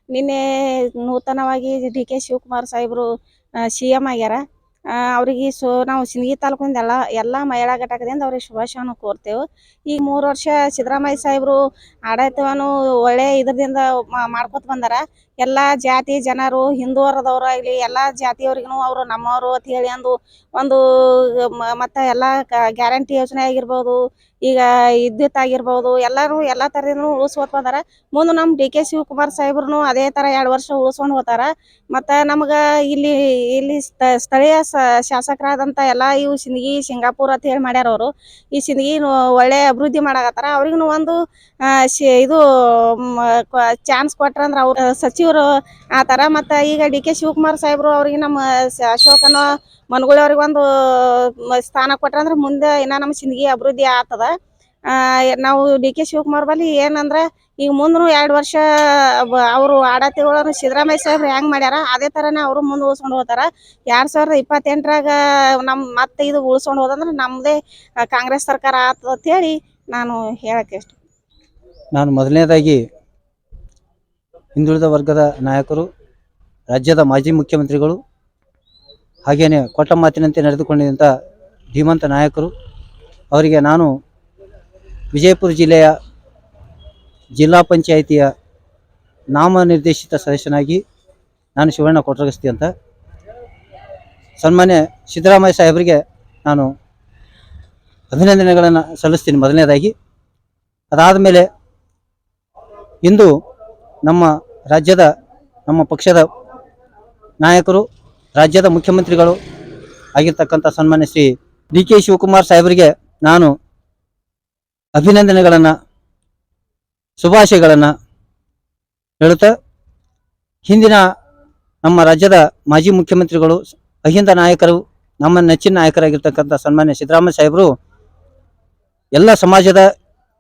ನಿನ್ನೆ ನೂತನವಾಗಿ D K Shivakumar ಸಾಹೇಬರು CM ಆಗ್ಯಾರ. ಅವ್ರಿಗೆ ನಾವು ಸಿಂದಗಿ ತಾಲೂಕಿಂದ ಎಲ್ಲ ಮಹಿಳಾ ಘಟಕದಿಂದ ಅವ್ರಿಗೆ ಶುಭಾಶಯವನ್ನು ಕೋರ್ತೇವೆ. ಈಗ 3 ವರ್ಷ ಸಿದ್ದರಾಮಯ್ಯ ಸಾಹೇಬರು ಆಡಳಿತವನ್ನು ಒಳ್ಳೆ ಇದರಿಂದ ಮಾಡ್ಕೊತ ಬಂದಾರ. ಎಲ್ಲ ಜಾತಿ ಜನರು ಹಿಂದುವರ್ದವರಾಗಲಿ ಎಲ್ಲ ಜಾತಿಯವ್ರಿಗೂ ಅವರು ನಮ್ಮವರು ಅಂತ ಹೇಳಿ ಒಂದು ಮತ್ತು ಎಲ್ಲ ಗ್ಯಾರಂಟಿ ಯೋಜನೆ ಆಗಿರ್ಬೋದು, ಈಗ ವಿದ್ಯುತ್ ಆಗಿರ್ಬೋದು, ಎಲ್ಲರೂ ಎಲ್ಲ ಥರದಿಂದನೂ ಉಳಿಸ್ಕೊತ ಬಂದಾರ. ಮುಂದೆ ನಮ್ಮ ಡಿ ಕೆ ಶಿವಕುಮಾರ್ ಸಾಹೇಬ್ರು ಅದೇ ಥರ 2 ವರ್ಷ ಉಳಿಸ್ಕೊಂಡು ಹೋಗ್ತಾರ. ಮತ್ತು ನಮ್ಗೆ ಇಲ್ಲಿ ಸ್ಥಳೀಯ ಶಾಸಕರಾದಂಥ ಎಲ್ಲ ಇವು ಸಿಂದಗಿ ಸಿಂಗಾಪುರ ಅಂತ ಹೇಳಿ ಮಾಡ್ಯಾರ. ಅವರು ಈ ಸಿಂದಗಿ ಒಳ್ಳೆ ಅಭಿವೃದ್ಧಿ ಮಾಡಕತ್ತಾರ. ಅವ್ರಿಗೂ ಒಂದು ಇದು ಚಾನ್ಸ್ ಕೊಟ್ರಂದ್ರೆ ಅವ್ರ ಸಚಿವರು ಆ ಥರ. ಮತ್ತು ಈಗ ಡಿ ಕೆ ಶಿವಕುಮಾರ್ ಸಾಹೇಬರು ಅವ್ರಿಗೆ ನಮ್ಮ ಅಶೋಕನ ಮನಗೂಳಿ ಅವ್ರಿಗೆ ಒಂದು ಸ್ಥಾನ ಕೊಟ್ರಂದ್ರೆ ಮುಂದೆ ಇನ್ನೂ ನಮ್ಮ ಸಿಂದಗಿ ಅಭಿವೃದ್ಧಿ ಆಗ್ತದ. ನಾವು ಡಿ ಕೆ ಶಿವಕುಮಾರ್ ಬಳಿ ಏನಂದ್ರೆ ಈಗ ಮುಂದೂ 2 ವರ್ಷ ಅವರು ಆಡಳಿತಗಳನ್ನು ಸಿದ್ದರಾಮಯ್ಯ ಸಾಹೇಬ್ರು ಹೆಂಗೆ ಮಾಡ್ಯಾರ ಅದೇ ಥರನೇ ಅವರು ಮುಂದೆ ಉಳಿಸ್ಕೊಂಡು ಹೋಗ್ತಾರೆ. 2028ರಾಗ ಮತ್ತೆ ಇದು ಉಳಿಸ್ಕೊಂಡು ಹೋದಂದ್ರೆ ನಮ್ಮದೇ ಕಾಂಗ್ರೆಸ್ ಸರ್ಕಾರ ಆಗ್ತದೆ ಅಂತೇಳಿ ನಾನು ಹೇಳಕ್ಕೆ ಇಷ್ಟ. ನಾನು ಮೊದಲನೇದಾಗಿ ಹಿಂದುಳಿದ ವರ್ಗದ ನಾಯಕರು, ರಾಜ್ಯದ ಮಾಜಿ ಮುಖ್ಯಮಂತ್ರಿಗಳು, ಹಾಗೆಯೇ ಕೊಟ್ಟ ಮಾತಿನಂತೆ ನಡೆದುಕೊಂಡಿದ್ದಂಥ ಧೀಮಂತ ನಾಯಕರು ಅವರಿಗೆ ನಾನು ವಿಜಯಪುರ ಜಿಲ್ಲೆಯ ಜಿಲ್ಲಾ ಪಂಚಾಯಿತಿಯ ನಾಮನಿರ್ದೇಶಿತ ಸದಸ್ಯನಾಗಿ ನಾನು ಶಿವಣ್ಣ ಕೊಟ್ರಗಸ್ತಿ ಅಂತ ಸನ್ಮಾನ್ಯ ಸಿದ್ದರಾಮಯ್ಯ ಸಾಹೇಬರಿಗೆ ನಾನು ಅಭಿನಂದನೆಗಳನ್ನು ಸಲ್ಲಿಸ್ತೀನಿ ಮೊದಲನೇದಾಗಿ. ಅದಾದ ಮೇಲೆ ಇಂದು ನಮ್ಮ ರಾಜ್ಯದ ನಮ್ಮ ಪಕ್ಷದ ನಾಯಕರು, ರಾಜ್ಯದ ಮುಖ್ಯಮಂತ್ರಿಗಳು ಆಗಿರ್ತಕ್ಕಂಥ ಸನ್ಮಾನ್ಯ ಶ್ರೀ ಡಿ ಕೆ ಶಿವಕುಮಾರ್ ಸಾಹೇಬರಿಗೆ ನಾನು ಅಭಿನಂದನೆಗಳನ್ನು, ಶುಭಾಶಯಗಳನ್ನು ಹೇಳುತ್ತಾ, ಹಿಂದಿನ ನಮ್ಮ ರಾಜ್ಯದ ಮಾಜಿ ಮುಖ್ಯಮಂತ್ರಿಗಳು, ಅಹಿಂದ ನಾಯಕರು, ನಮ್ಮ ನೆಚ್ಚಿನ ನಾಯಕರಾಗಿರ್ತಕ್ಕಂಥ ಸನ್ಮಾನ್ಯ ಸಿದ್ದರಾಮಯ್ಯ ಸಾಹೇಬರು ಎಲ್ಲ ಸಮಾಜದ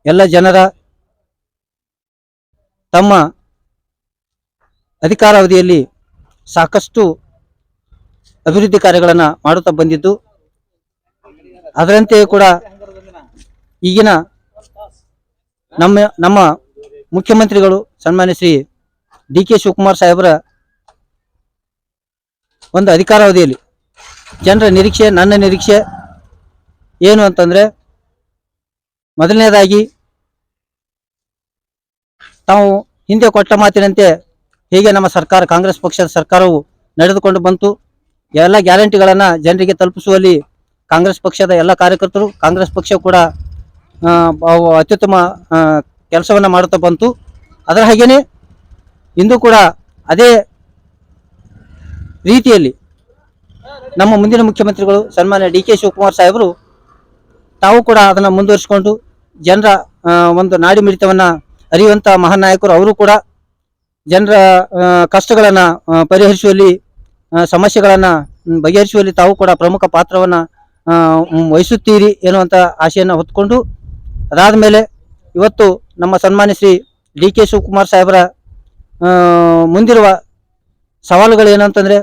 ಎಲ್ಲ ಜನರ ತಮ್ಮ ಅಧಿಕಾರಾವಧಿಯಲ್ಲಿ ಸಾಕಷ್ಟು ಅಭಿವೃದ್ಧಿ ಕಾರ್ಯಗಳನ್ನು ಮಾಡುತ್ತಾ ಬಂದಿದ್ದು, ಅದರಂತೆಯೇ ಕೂಡ ಈಗಿನ ನಮ್ಮ ಮುಖ್ಯಮಂತ್ರಿಗಳು ಸನ್ಮಾನ್ಯ ಶ್ರೀ ಡಿ ಕೆ ಶಿವಕುಮಾರ್ ಸಾಹೇಬರ ಒಂದು ಅಧಿಕಾರಾವಧಿಯಲ್ಲಿ ಜನರ ನಿರೀಕ್ಷೆ, ನನ್ನ ನಿರೀಕ್ಷೆ ಏನು ಅಂತಂದರೆ, ಮೊದಲನೇದಾಗಿ ತಾವು ಹಿಂದೆ ಕೊಟ್ಟ ಮಾತಿನಂತೆ ಹೇಗೆ ನಮ್ಮ ಸರ್ಕಾರ, ಕಾಂಗ್ರೆಸ್ ಪಕ್ಷದ ಸರ್ಕಾರವು ನಡೆದುಕೊಂಡು ಬಂತು, ಎಲ್ಲ ಗ್ಯಾರಂಟಿಗಳನ್ನು ಜನರಿಗೆ ತಲುಪಿಸುವಲ್ಲಿ ಕಾಂಗ್ರೆಸ್ ಪಕ್ಷದ ಎಲ್ಲ ಕಾರ್ಯಕರ್ತರು, ಕಾಂಗ್ರೆಸ್ ಪಕ್ಷ ಕೂಡ ಅತ್ಯುತ್ತಮ ಕೆಲಸವನ್ನು ಮಾಡುತ್ತಾ ಬಂತು. ಅದರ ಹಾಗೆಯೇ ಇಂದು ಕೂಡ ಅದೇ ರೀತಿಯಲ್ಲಿ ನಮ್ಮ ಮುಂದಿನ ಮುಖ್ಯಮಂತ್ರಿಗಳು ಸನ್ಮಾನ್ಯ ಡಿ ಕೆ ಶಿವಕುಮಾರ್ ಸಾಹೇಬರು ತಾವು ಕೂಡ ಅದನ್ನು ಮುಂದುವರಿಸಿಕೊಂಡು ಜನರ ಒಂದು ನಾಡಿ ಮಿಡಿತವನ್ನು ಅರಿಯುವಂಥ ಮಹಾನ್ ನಾಯಕರು. ಅವರು ಕೂಡ ಜನರ ಕಷ್ಟಗಳನ್ನು ಪರಿಹರಿಸುವಲ್ಲಿ, ಸಮಸ್ಯೆಗಳನ್ನು ಬಗೆಹರಿಸುವಲ್ಲಿ ತಾವು ಕೂಡ ಪ್ರಮುಖ ಪಾತ್ರವನ್ನು ವಹಿಸುತ್ತೀರಿ ಎನ್ನುವಂಥ ಆಶೆಯನ್ನು ಹೊತ್ತುಕೊಂಡು, ಅದಾದ ಮೇಲೆ ಇವತ್ತು ನಮ್ಮ ಸನ್ಮಾನ್ಯ ಶ್ರೀ ಡಿ ಕೆ ಶಿವಕುಮಾರ್ ಸಾಹೇಬರ ಮುಂದಿರುವ ಸವಾಲುಗಳು ಏನಂತಂದರೆ,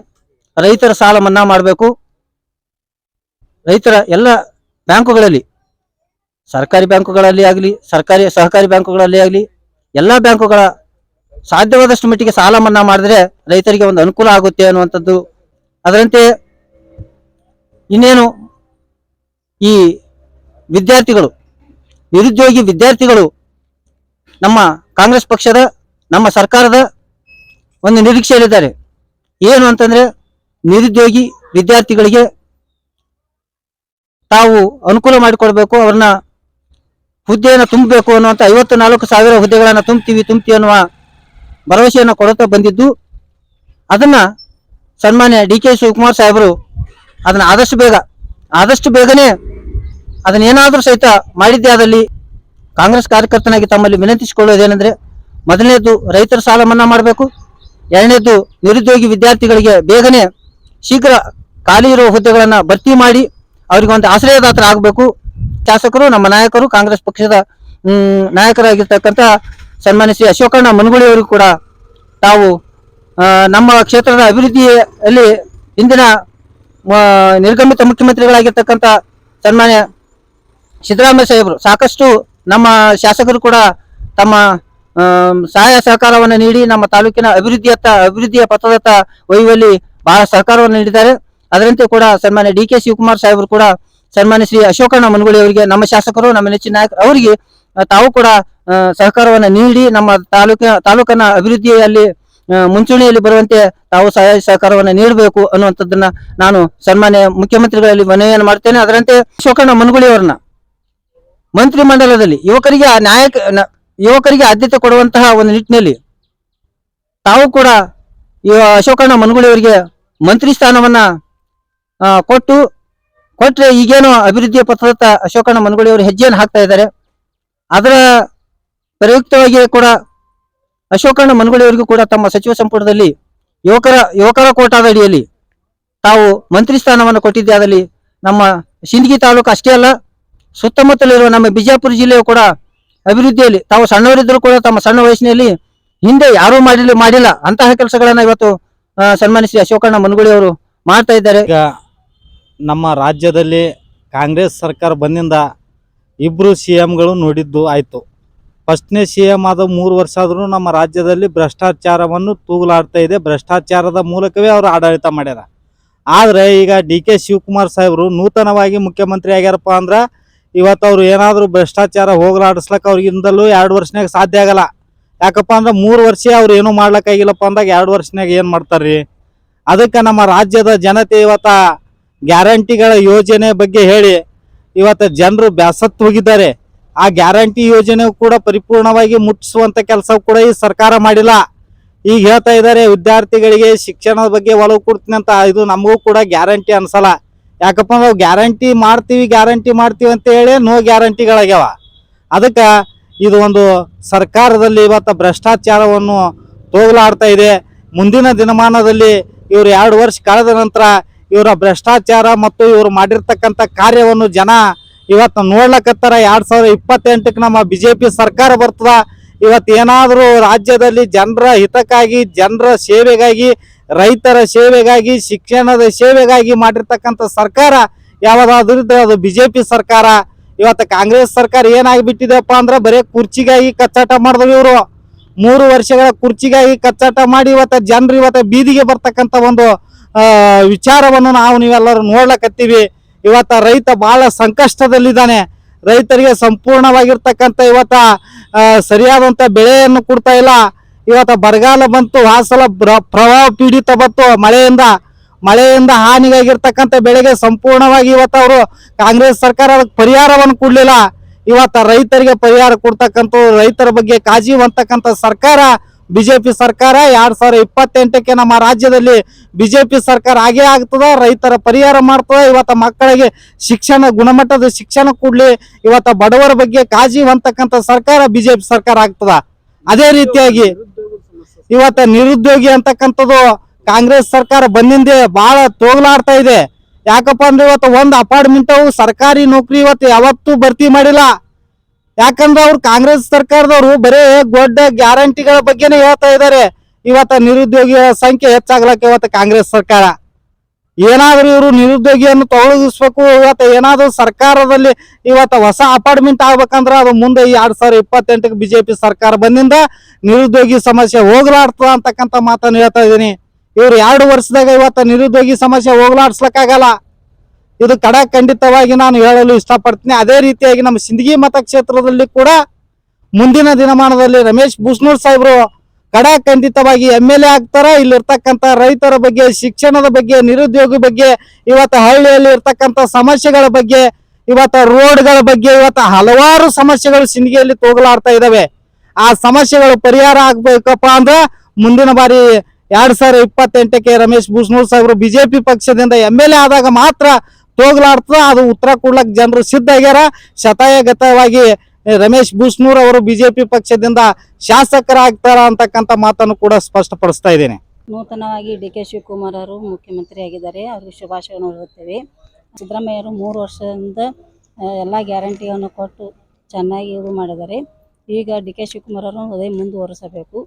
ರೈತರ ಸಾಲ ಮನ್ನಾ ಮಾಡಬೇಕು. ರೈತರ ಎಲ್ಲ ಬ್ಯಾಂಕುಗಳಲ್ಲಿ, ಸರ್ಕಾರಿ ಬ್ಯಾಂಕುಗಳಲ್ಲಿ ಆಗಲಿ, ಸಹಕಾರಿ ಬ್ಯಾಂಕುಗಳಲ್ಲಿ ಆಗಲಿ, ಎಲ್ಲ ಬ್ಯಾಂಕುಗಳ ಸಾಧ್ಯವಾದಷ್ಟು ಮಟ್ಟಿಗೆ ಸಾಲ ಮನ್ನಾ ಮಾಡಿದ್ರೆ ರೈತರಿಗೆ ಒಂದು ಅನುಕೂಲ ಆಗುತ್ತೆ ಅನ್ನುವಂಥದ್ದು. ಅದರಂತೆ ಇನ್ನೇನು ಈ ವಿದ್ಯಾರ್ಥಿಗಳು, ನಿರುದ್ಯೋಗಿ ವಿದ್ಯಾರ್ಥಿಗಳು ನಮ್ಮ ಕಾಂಗ್ರೆಸ್ ಪಕ್ಷದ, ನಮ್ಮ ಸರ್ಕಾರದ ಒಂದು ನಿರೀಕ್ಷೆಯಲ್ಲಿದ್ದಾರೆ. ಏನು ಅಂತಂದರೆ, ನಿರುದ್ಯೋಗಿ ವಿದ್ಯಾರ್ಥಿಗಳಿಗೆ ತಾವು ಅನುಕೂಲ ಮಾಡಿಕೊಡ್ಬೇಕು, ಅವ್ರನ್ನ ಹುದ್ದೆಯನ್ನು ತುಂಬಬೇಕು ಅನ್ನುವಂಥ 54,000 ಹುದ್ದೆಗಳನ್ನು ತುಂಬ್ತೀವಿ ಅನ್ನುವ ಭರವಸೆಯನ್ನು ಕೊಡುತ್ತಾ ಬಂದಿದ್ದು, ಅದನ್ನು ಸನ್ಮಾನ್ಯ ಡಿ ಕೆ ಶಿವಕುಮಾರ್ ಸಾಹೇಬರು ಅದನ್ನು ಆದಷ್ಟು ಬೇಗನೆ ಅದನ್ನೇನಾದರೂ ಸಹಿತ ಮಾಡಿದ್ದೇ ಆದಲ್ಲಿ ಕಾಂಗ್ರೆಸ್ ಕಾರ್ಯಕರ್ತನಾಗಿ ತಮ್ಮಲ್ಲಿ ವಿನಂತಿಸಿಕೊಳ್ಳುವುದೇನೆಂದರೆ, ಮೊದಲನೇದು ರೈತರ ಸಾಲ ಮನ್ನಾ ಮಾಡಬೇಕು, ಎರಡನೇದು ನಿರುದ್ಯೋಗಿ ವಿದ್ಯಾರ್ಥಿಗಳಿಗೆ ಬೇಗನೆ ಶೀಘ್ರ ಖಾಲಿ ಇರುವ ಹುದ್ದೆಗಳನ್ನು ಭರ್ತಿ ಮಾಡಿ ಅವರಿಗೆ ಒಂದು ಆಶ್ರಯದಾತರ ಆಗಬೇಕು. ಶಾಸಕರು, ನಮ್ಮ ನಾಯಕರು, ಕಾಂಗ್ರೆಸ್ ಪಕ್ಷದ ನಾಯಕರಾಗಿರ್ತಕ್ಕಂಥ ಸನ್ಮಾನ್ಯ ಶ್ರೀ ಅಶೋಕಣ್ಣ ಮನಗೂಳಿ ಅವರು ಕೂಡ ತಾವು ನಮ್ಮ ಕ್ಷೇತ್ರದ ಅಭಿವೃದ್ಧಿಯಲ್ಲಿ ಇಂದಿನ ನಿರ್ಗಮಿತ ಮುಖ್ಯಮಂತ್ರಿಗಳಾಗಿರ್ತಕ್ಕಂಥ ಸನ್ಮಾನ್ಯ ಸಿದ್ದರಾಮಯ್ಯ ಸಾಹೇಬರು ಸಾಕಷ್ಟು ನಮ್ಮ ಶಾಸಕರು ಕೂಡ ತಮ್ಮ ಸಹಾಯ ಸಹಕಾರವನ್ನು ನೀಡಿ ನಮ್ಮ ತಾಲೂಕಿನ ಅಭಿವೃದ್ಧಿಯ ಪಥದತ್ತ ಒಯ್ಯುವಲ್ಲಿ ಬಹಳ ಸಹಕಾರವನ್ನು ನೀಡಿದ್ದಾರೆ. ಅದರಂತೆ ಕೂಡ ಸನ್ಮಾನ್ಯ ಡಿ ಕೆ ಶಿವಕುಮಾರ್ ಸಾಹೇಬರು ಕೂಡ ಸನ್ಮಾನ್ಯ ಶ್ರೀ ಅಶೋಕಣ್ಣ ಮನಗೂಳಿ ಅವರಿಗೆ, ನಮ್ಮ ಶಾಸಕರು, ನಮ್ಮ ನೆಚ್ಚಿನ ನಾಯಕರು ಅವರಿಗೆ ತಾವು ಕೂಡ ಸಹಕಾರವನ್ನು ನೀಡಿ ನಮ್ಮ ತಾಲೂಕನ್ನ ಅಭಿವೃದ್ಧಿಯಲ್ಲಿ ಮುಂಚೂಣಿಯಲ್ಲಿ ಬರುವಂತೆ ತಾವು ಸಹಾಯ ಸಹಕಾರವನ್ನು ನೀಡಬೇಕು ಅನ್ನುವಂಥದ್ದನ್ನ ನಾನು ಸನ್ಮಾನ್ಯ ಮುಖ್ಯಮಂತ್ರಿಗಳಲ್ಲಿ ಮನವಿಯನ್ನು ಮಾಡ್ತೇನೆ. ಅದರಂತೆ ಅಶೋಕಣ್ಣ ಮನಗೂಳಿ ಅವರನ್ನ ಮಂತ್ರಿ ಮಂಡಲದಲ್ಲಿ ಯುವಕರಿಗೆ ಆದ್ಯತೆ ಕೊಡುವಂತಹ ಒಂದು ನಿಟ್ಟಿನಲ್ಲಿ ತಾವು ಕೂಡ ಅಶೋಕಣ್ಣ ಮನಗೂಳಿ ಅವರಿಗೆ ಮಂತ್ರಿ ಸ್ಥಾನವನ್ನ ಕೊಟ್ರೆ ಈಗೇನು ಅಭಿವೃದ್ಧಿಯ ಪಥದತ್ತ ಅಶೋಕಣ್ಣ ಮನಗೂಳಿ ಅವರು ಹೆಜ್ಜೆಯನ್ನು ಹಾಕ್ತಾ ಇದ್ದಾರೆ. ಅದರ ಪ್ರಯುಕ್ತವಾಗಿ ಕೂಡ ಅಶೋಕಣ್ಣ ಮನಗೂಳಿ ಅವರಿಗೂ ಕೂಡ ತಮ್ಮ ಸಚಿವ ಸಂಪುಟದಲ್ಲಿ ಯುವಕರ ಕೋಟಾದ ಅಡಿಯಲ್ಲಿ ತಾವು ಮಂತ್ರಿ ಸ್ಥಾನವನ್ನು ಕೊಟ್ಟಿದ್ದೆ. ಅದರಲ್ಲಿ ನಮ್ಮ ಸಿಂದಗಿ ತಾಲೂಕು ಅಷ್ಟೇ ಅಲ್ಲ, ಸುತ್ತಮುತ್ತಲಿರುವ ನಮ್ಮ ಬಿಜಾಪುರ ಜಿಲ್ಲೆಯು ಕೂಡ ಅಭಿವೃದ್ಧಿಯಲ್ಲಿ ತಾವು ಸಣ್ಣವರಿದ್ದರೂ ಕೂಡ ತಮ್ಮ ಸಣ್ಣ ವಯಸ್ಸಿನಲ್ಲಿ ಹಿಂದೆ ಯಾರೂ ಮಾಡಿಲ್ಲ ಅಂತಹ ಕೆಲಸಗಳನ್ನ ಇವತ್ತು ಸನ್ಮಾನ್ಯ ಶ್ರೀ ಅಶೋಕಣ್ಣ ಮನಗೂಳಿ ಅವರು ಮಾಡ್ತಾ ಇದ್ದಾರೆ. ಈಗ ನಮ್ಮ ರಾಜ್ಯದಲ್ಲಿ ಕಾಂಗ್ರೆಸ್ ಸರ್ಕಾರ ಬಂದಿಂದ ಇಬ್ಬರು CMಗಳು ನೋಡಿದ್ದು ಆಯಿತು. ಫಸ್ಟ್ನೇ CM ಆದ 3 ವರ್ಷ ಆದರೂ ನಮ್ಮ ರಾಜ್ಯದಲ್ಲಿ ಭ್ರಷ್ಟಾಚಾರವನ್ನು ತೂಗಲಾಡ್ತಾ ಇದೆ. ಭ್ರಷ್ಟಾಚಾರದ ಮೂಲಕವೇ ಅವರು ಆಡಳಿತ ಮಾಡ್ಯಾರ. ಆದರೆ ಈಗ ಡಿ ಕೆ ಶಿವಕುಮಾರ್ ಸಾಹೇಬರು ನೂತನವಾಗಿ ಮುಖ್ಯಮಂತ್ರಿ ಆಗ್ಯಾರಪ್ಪ ಅಂದ್ರೆ ಇವತ್ತು ಅವ್ರು ಏನಾದರೂ ಭ್ರಷ್ಟಾಚಾರ ಹೋಗಲಾಡಿಸ್ಲಕ್ಕೆ ಅವ್ರಿಗಿಂದಲೂ 2 ವರ್ಷನಾಗ ಸಾಧ್ಯ ಆಗಲ್ಲ. ಯಾಕಪ್ಪ ಅಂದ್ರೆ 3 ವರ್ಷ ಅವ್ರು ಏನೂ ಮಾಡ್ಲಿಕ್ಕಾಗಿಲ್ಲಪ್ಪ ಅಂದಾಗ 2 ವರ್ಷನಾಗ ಏನು ಮಾಡ್ತಾರ್ರಿ? ಅದಕ್ಕೆ ನಮ್ಮ ರಾಜ್ಯದ ಜನತೆ ಇವತ್ತು ಗ್ಯಾರಂಟಿಗಳ ಯೋಜನೆ ಬಗ್ಗೆ ಹೇಳಿ ಇವತ್ತು ಜನರು ಬ್ಯಾಸತ್ತು ಹೋಗಿದ್ದಾರೆ. ಆ ಗ್ಯಾರಂಟಿ ಯೋಜನೆ ಕೂಡ ಪರಿಪೂರ್ಣವಾಗಿ ಮುಟ್ಟಿಸುವಂತ ಕೆಲಸ ಕೂಡ ಈ ಸರ್ಕಾರ ಮಾಡಿಲ್ಲ. ಈಗ ಹೇಳ್ತಾ ಇದ್ದಾರೆ ವಿದ್ಯಾರ್ಥಿಗಳಿಗೆ ಶಿಕ್ಷಣದ ಬಗ್ಗೆ ಒಲವು ಕೊಡ್ತೀನಿ ಅಂತ. ಇದು ನಮಗೂ ಕೂಡ ಗ್ಯಾರಂಟಿ ಅನ್ಸಲ್ಲ. ಯಾಕಪ್ಪ ಅಂದ್ರೆ ಗ್ಯಾರಂಟಿ ಮಾಡ್ತೀವಿ ಅಂತ ಹೇಳಿ ನೋ ಗ್ಯಾರಂಟಿಗಳಾಗ್ಯಾವ. ಅದಕ್ಕೆ ಇದು ಒಂದು ಸರ್ಕಾರದಲ್ಲಿ ಇವತ್ತು ಭ್ರಷ್ಟಾಚಾರವನ್ನು ತೋಗಲಾಡ್ತಾ ಇದೆ. ಮುಂದಿನ ದಿನಮಾನದಲ್ಲಿ ಇವರು 2 ವರ್ಷ ಕಳೆದ ನಂತರ ಇವರ ಭ್ರಷ್ಟಾಚಾರ ಮತ್ತು ಇವರು ಮಾಡಿರ್ತಕ್ಕಂಥ ಕಾರ್ಯವನ್ನು ಜನ ಇವತ್ತು ನೋಡ್ಲಕತ್ತಾರ. 2028ಕ್ಕೆ ನಮ್ಮ BJP ಸರ್ಕಾರ ಬರ್ತದ. ಇವತ್ತು ಏನಾದರೂ ರಾಜ್ಯದಲ್ಲಿ ಜನರ ಹಿತಕ್ಕಾಗಿ, ಜನರ ಸೇವೆಗಾಗಿ, ರೈತರ ಸೇವೆಗಾಗಿ, ಶಿಕ್ಷಣದ ಸೇವೆಗಾಗಿ ಮಾಡಿರ್ತಕ್ಕಂಥ ಸರ್ಕಾರ ಯಾವುದಾದ್ರೂ ಅದು BJP ಸರ್ಕಾರ. ಇವತ್ತು ಕಾಂಗ್ರೆಸ್ ಸರ್ಕಾರ ಏನಾಗಿಬಿಟ್ಟಿದೆಪ್ಪ ಅಂದ್ರೆ ಬರೀ ಕುರ್ಚಿಗಾಗಿ ಕಚ್ಚಾಟ ಮಾಡಿದ್ವಿ. ಇವರು 3 ವರ್ಷಗಳ ಕುರ್ಚಿಗಾಗಿ ಕಚ್ಚಾಟ ಮಾಡಿ ಇವತ್ತು ಜನರು ಇವತ್ತು ಬೀದಿಗೆ ಬರ್ತಕ್ಕಂಥ ಒಂದು ವಿಚಾರವನ್ನು ನೀವೆಲ್ಲರೂ ನೋಡ್ಲಕತ್ತೀವಿ. ಇವತ್ತು ರೈತ ಬಹಳ ಸಂಕಷ್ಟದಲ್ಲಿದ್ದಾನೆ. ರೈತರಿಗೆ ಸಂಪೂರ್ಣವಾಗಿರ್ತಕ್ಕಂಥ ಇವತ್ತ ಸರಿಯಾದಂಥ ಬೆಳೆಯನ್ನು ಕೊಡ್ತಾ ಇಲ್ಲ. ಇವತ್ತು ಬರಗಾಲ ಬಂತು, ವಾಸಲ ಪ್ರವಾಹ ಪೀಡಿತ ಬಂತು. ಮಳೆಯಿಂದ ಹಾನಿಗಾಗಿರ್ತಕ್ಕಂಥ ಬೆಳೆಗೆ ಸಂಪೂರ್ಣವಾಗಿ ಇವತ್ತು ಅವರು ಕಾಂಗ್ರೆಸ್ ಸರ್ಕಾರ ಪರಿಹಾರವನ್ನು ಕೊಡ್ಲಿಲ್ಲ. ಇವತ್ತು ರೈತರಿಗೆ ಪರಿಹಾರ ಕೊಡ್ತಕ್ಕಂಥ, ರೈತರ ಬಗ್ಗೆ ಕಾಳಜಿ ಹೊಂದತಕ್ಕಂಥ ಸರ್ಕಾರ BJP ಸರ್ಕಾರ. 2028ಕ್ಕೆ ನಮ್ಮ ರಾಜ್ಯದಲ್ಲಿ BJP ಸರ್ಕಾರ ಆಗೇ ಆಗ್ತದ. ರೈತರ ಪರಿಹಾರ ಮಾಡ್ತದ. ಇವತ್ತು ಮಕ್ಕಳಿಗೆ ಗುಣಮಟ್ಟದ ಶಿಕ್ಷಣ ಕೊಡ್ಲಿ. ಇವತ್ತು ಬಡವರ ಬಗ್ಗೆ ಕಾಳಜಿ ಹೊಂದತಕ್ಕಂಥ ಸರ್ಕಾರ BJP ಸರ್ಕಾರ ಆಗ್ತದ. ಅದೇ ರೀತಿಯಾಗಿ ಇವತ್ತು ನಿರುದ್ಯೋಗಿ ಅಂತಕ್ಕಂಥದ್ದು ಕಾಂಗ್ರೆಸ್ ಸರ್ಕಾರ ಬಂದಿಂದೆ ಬಹಳ ತೋಗಲಾಡ್ತಾ ಇದೆ. ಯಾಕಪ್ಪ ಅಂದ್ರೆ ಇವತ್ತು ಒಂದು ಅಪಾರ್ಟ್ಮೆಂಟ್ ಸರ್ಕಾರಿ ನೌಕರಿ ಇವತ್ತು ಯಾವತ್ತೂ ಭರ್ತಿ ಮಾಡಿಲ್ಲ. ಯಾಕಂದ್ರೆ ಅವ್ರು ಕಾಂಗ್ರೆಸ್ ಸರ್ಕಾರದವರು ಬರೇ ದೊಡ್ಡ ಗ್ಯಾರಂಟಿಗಳ ಬಗ್ಗೆನೇ ಹೇಳ್ತಾ ಇದ್ದಾರೆ. ಇವತ್ತು ನಿರುದ್ಯೋಗಿಗಳ ಸಂಖ್ಯೆ ಹೆಚ್ಚಾಗ್ಲಕ್ಕೆ ಇವತ್ತು ಕಾಂಗ್ರೆಸ್ ಸರ್ಕಾರ ಏನಾದ್ರೂ ಇವರು ನಿರುದ್ಯೋಗಿಯನ್ನು ತೊಲಗಿಸ್ಬೇಕು. ಇವತ್ತು ಏನಾದ್ರು ಸರ್ಕಾರದಲ್ಲಿ ಇವತ್ತು ಹೊಸ ಅಪಾರ್ಟ್ಮೆಂಟ್ ಆಗ್ಬೇಕಂದ್ರೆ ಅದು ಮುಂದೆ 2028ಕ್ಕೆ BJP ಸರ್ಕಾರ ಬಂದಿಂದ ನಿರುದ್ಯೋಗಿ ಸಮಸ್ಯೆ ಹೋಗ್ಲಾಡ್ತದ ಅಂತಕ್ಕಂಥ ಮಾತನ್ನು ಹೇಳ್ತಾ ಇದ್ದೀನಿ. ಇವ್ರು 2 ವರ್ಷದಾಗ ಇವತ್ತು ನಿರುದ್ಯೋಗಿ ಸಮಸ್ಯೆ ಹೋಗ್ಲಾಡ್ಸ್ಲಕ್ಕಾಗಲ್ಲ. ಇದು ಖಂಡಿತವಾಗಿ ನಾನು ಹೇಳಲು ಇಷ್ಟಪಡ್ತೀನಿ. ಅದೇ ರೀತಿಯಾಗಿ ನಮ್ಮ ಸಿಂದಗಿ ಮತಕ್ಷೇತ್ರದಲ್ಲಿ ಕೂಡ ಮುಂದಿನ ದಿನಮಾನದಲ್ಲಿ ರಮೇಶ್ ಬೂಸ್ನೂರ್ ಸಾಹೇಬರು ಖಂಡಿತವಾಗಿ MLA ಆಗ್ತಾರ. ಇಲ್ಲಿರ್ತಕ್ಕಂಥ ರೈತರ ಬಗ್ಗೆ, ಶಿಕ್ಷಣದ ಬಗ್ಗೆ, ನಿರುದ್ಯೋಗಿ ಬಗ್ಗೆ, ಇವತ್ತು ಹಳ್ಳಿಯಲ್ಲಿ ಇರ್ತಕ್ಕಂಥ ಸಮಸ್ಯೆಗಳ ಬಗ್ಗೆ, ಇವತ್ತು ರೋಡ್ಗಳ ಬಗ್ಗೆ, ಇವತ್ತು ಹಲವಾರು ಸಮಸ್ಯೆಗಳು ಸಿಂದಗಿಯಲ್ಲಿ ತೋಗಲಾಡ್ತಾ ಇದಾವೆ. ಆ ಸಮಸ್ಯೆಗಳು ಪರಿಹಾರ ಆಗ್ಬೇಕಪ್ಪ ಅಂದ್ರೆ ಮುಂದಿನ ಬಾರಿ 2028ಕ್ಕೆ ರಮೇಶ್ ಬೂಸ್ನೂರ್ ಸಾಹೇಬರು BJP ಪಕ್ಷದಿಂದ MLA ಆದಾಗ ಮಾತ್ರ ತೋಗಲಾಡ್ತದ. ಅದು ಉತ್ತರ ಕೊಡ್ಲಕ್ ಜನರು ಸಿದ್ಧ ಆಗ್ಯಾರ. ಶತಾಯಗತವಾಗಿ ರಮೇಶ್ ಬೂಸ್ನೂರ್ ಅವರು BJP ಪಕ್ಷದಿಂದ ಶಾಸಕರಾಗ್ತಾರ ಅಂತಕ್ಕಂಥ ಮಾತನ್ನು ಕೂಡ ಸ್ಪಷ್ಟಪಡಿಸ್ತಾ ಇದ್ದೇನೆ. ನೂತನವಾಗಿ ಡಿ ಕೆ ಶಿವಕುಮಾರ್ ಅವರು ಮುಖ್ಯಮಂತ್ರಿ ಆಗಿದ್ದಾರೆ. ಅವರಿಗೆ ಶುಭಾಶಯವನ್ನು ಹೇಳುತ್ತೇವೆ. ಸಿದ್ದರಾಮಯ್ಯರು 3 ವರ್ಷದಿಂದ ಎಲ್ಲ ಗ್ಯಾರಂಟಿಯನ್ನು ಕೊಟ್ಟು ಚೆನ್ನಾಗಿ ಇದು ಮಾಡಿದ್ದಾರೆ. ಈಗ ಡಿ ಕೆ ಶಿವಕುಮಾರ್ ಅವರು ಅದೇ ಮುಂದುವರಿಸಬೇಕು.